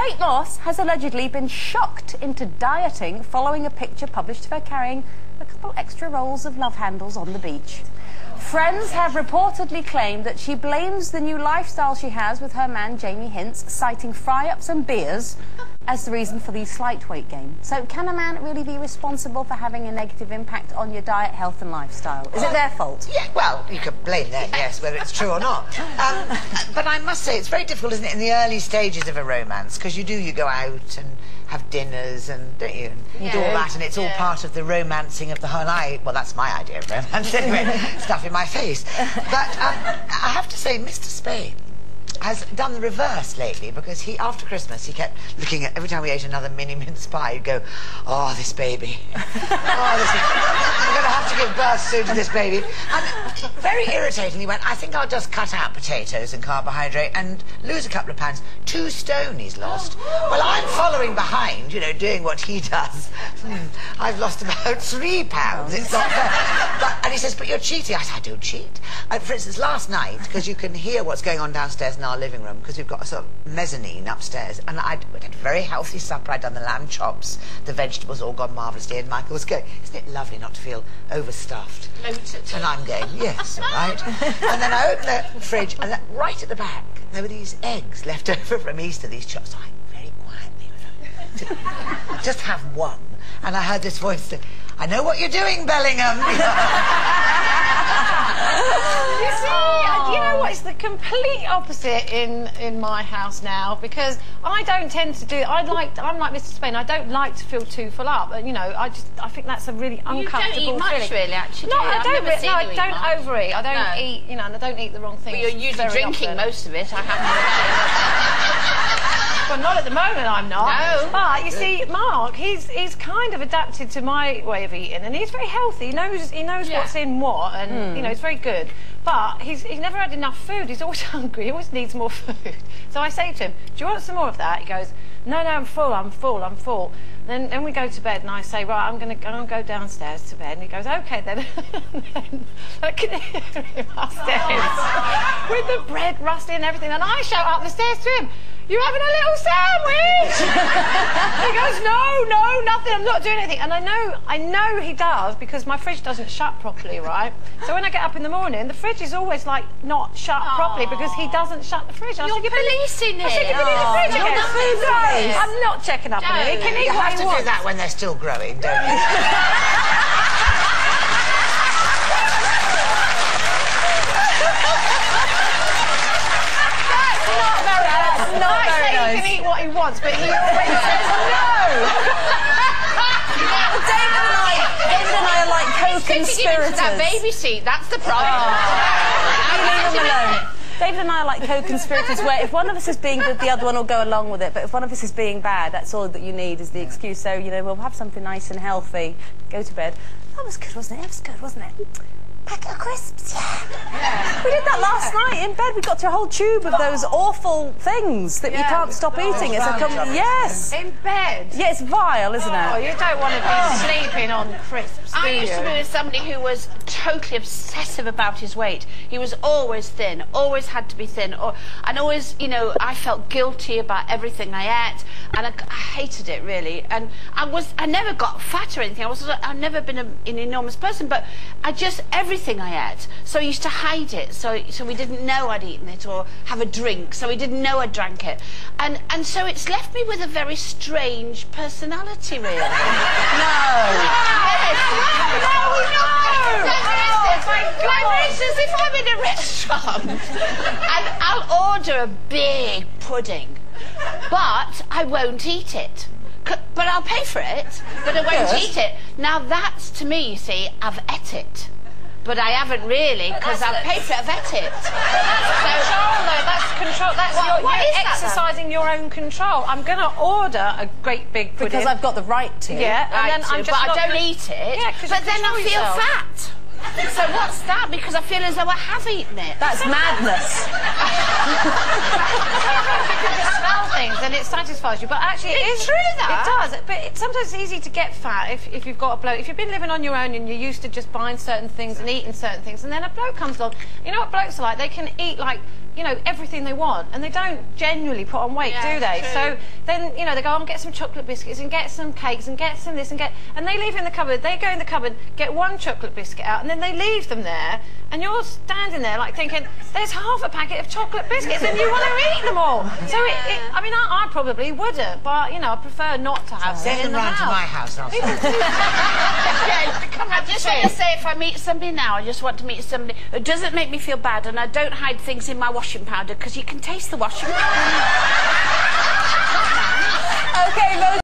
weight loss has allegedly been shocked into dieting following a picture published of her carrying a couple extra rolls of love handles on the beach. Friends have reportedly claimed that she blames the new lifestyle she has with her man Jamie Hintz, citing fry-ups and beers as the reason for the slight weight gain. So can a man really be responsible for having a negative impact on your diet, health and lifestyle? Is it their fault? Yeah, well, you could blame them, yes, whether it's true or not. But I must say, it's very difficult, isn't it, in the early stages of a romance, because you go out and have dinners and, don't you, and do all that, and it's all part of the romancing of the whole night. Well, that's my idea of romance, anyway, stuff in my face. But I have to say, Mr. Spain has done the reverse lately, because he, after Christmas, he kept looking at, every time we ate another mini mince pie, he'd go, oh, this baby. Oh, this I'm going to have to give birth soon to this baby. And very irritating, he went, I think I'll just cut out potatoes and carbohydrate and lose a couple of pounds. 2 stone he's lost. Well, I'm following behind, you know, doing what he does. I've lost about 3 pounds. It's not fair. And he says, but you're cheating. I said, I don't cheat. For instance, last night, because you can hear what's going on downstairs in our living room, because we've got a sort of mezzanine upstairs, and I'd had a very healthy supper. I'd done the lamb chops, the vegetables all gone marvellously, and Michael was going, isn't it lovely not to feel overstuffed? And I'm going, yes, all right. And then I opened the fridge, and right at the back there were these eggs left over from Easter, these chops. So I very quietly just have one, and I heard this voice say, I know what you're doing, Bellingham. You see, you know what? It's the complete opposite in my house now, because I don't tend to do. I'm like Mr. Spain. I don't like to feel too full up. You know, I think that's a really uncomfortable feeling. You don't eat much, really, actually. No, I don't. No, I don't overeat. I don't eat. You know, and I don't eat the wrong things. But you're usually drinking most of it. I haven't. Well, not at the moment, I'm not. No. But you see, Mark, he's kind of adapted to my way of eating, and he's very healthy. He knows what's in what, and you know, it's very good. But he's never had enough food. He's always hungry. He always needs more food. So I say to him, "Do you want some more of that?" He goes, "No, no, I'm full. I'm full. I'm full." Then we go to bed, and I say, "Right, I'm going to go downstairs to bed." And he goes, "Okay, then." Then I can hear him upstairs with the bread rusty and everything, and I shout up the stairs to him, "You're having a little sandwich?" He goes, no, nothing, I'm not doing anything. And I know he does, because my fridge doesn't shut properly, right? So when I get up in the morning, the fridge is always like not shut properly, because he doesn't shut the fridge. You're policing it. I said, "You've been in the fridge again." No, I'm not checking up on him. He can eat what he wants. You have to do that when they're still growing, don't you? He can eat what he wants, but he always says no. David and I are like co-conspirators. That baby seat, that's the problem. Leave him alone. David and I are like co-conspirators, where if one of us is being good, the other one will go along with it. But if one of us is being bad, that's all that you need is the excuse. So, you know, we'll have something nice and healthy, go to bed. That was good, wasn't it? That was good, wasn't it? Packet of crisps, yeah. We did that last night in bed. We got through a whole tube of those awful things that you can't stop eating. It's yes. In bed? Yeah, it's vile, isn't it? Oh, you don't want to be sleeping on crisps, do I used to be with somebody who was totally obsessive about his weight. He was always thin, always had to be thin, and always, you know, I felt guilty about everything I ate, and I hated it, really. And I never got fat or anything. I've never been an enormous person, but everything I ate. So I used to hide it, so we didn't know I'd eaten it, or have a drink, so we didn't know I drank it. And so it's left me with a very strange personality, really. For instance, if I'm in a restaurant and I'll order a big pudding, but I won't eat it. But I'll pay for it, but I won't eat it. Now that's, to me, you see, I've ate it. But I haven't really, because I've paid for it, I've ate it. That's control, though. That's control. That's you're exercising your own control. I'm going to order a great big pudding. Because I've got the right to. Yeah, and then I'm just but I don't eat it. Yeah, but then I feel fat. So what's that? Because I feel as though I have eaten it. That's madness. You can just smell things and it satisfies you. But actually, it is true that. It does. But sometimes it's easy to get fat if you've got a bloke. If you've been living on your own and you're used to just buying certain things and eating certain things, and then a bloke comes along. You know what blokes are like? They can eat like you know, everything they want, and they don't genuinely put on weight, do they? True. So then, you know, they go and get some chocolate biscuits and get some cakes and get some this and they leave it in the cupboard. They go in the cupboard, get one chocolate biscuit out, and then they leave them there, and you're standing there like thinking, there's half a packet of chocolate biscuits and you want to eat them all. So I mean, I probably wouldn't, but you know, I prefer not to have them Send in them the round to house. my house. And I'll I just want to say, if I meet somebody now, I just want to meet somebody who doesn't make me feel bad, and I don't hide things in my washing powder because you can taste the washing powder. Okay,